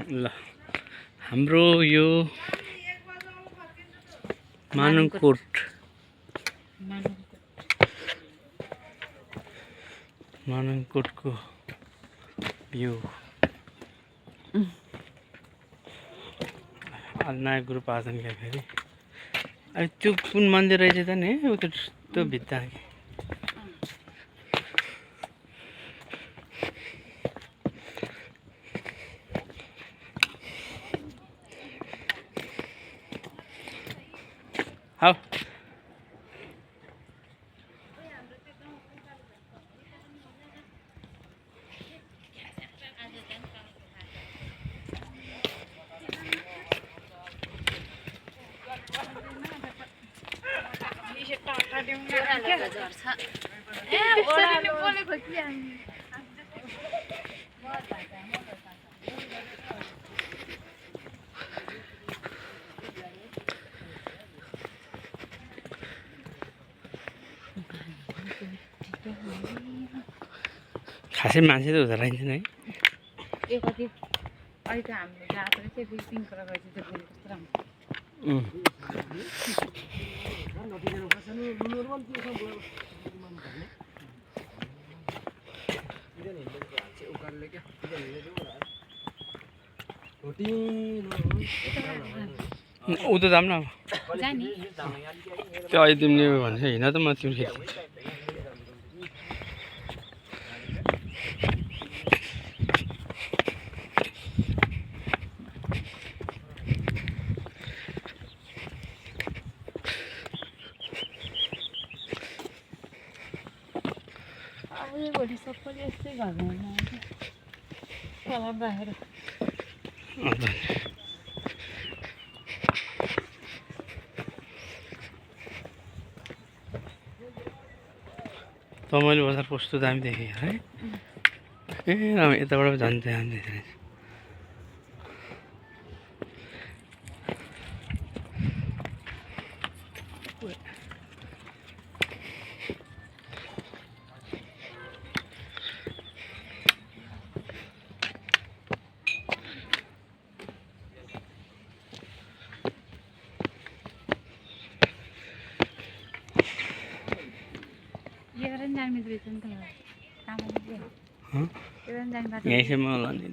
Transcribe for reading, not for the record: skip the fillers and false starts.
ल हाम्रो यो मानङकोटको भ्यू नयाँ ग्रुप आएको नि क्या फेरि अनि त्यो कुन मन्दिर रहेछ त नि उता त्यो भित्ता हाउ खासै मान्छे त हुँदो रहेछ है ए कति अहिले त हाम्रो गएको रहेछ फेरि पिङ्क कलर रहेछ त्यो फुल कस्तो राम्रो उता जाऊँ न जाने त्यो अहिले तिमीले भन्छ हिँड त म तिम्रो खेल्छु भोलि सबैले यस्तै घरमा कलर राखेर तमाइलो बजार कस्तो दामी देखेँ है ए यताबाट जान्छ रहेछ यहीँसम्म होला नि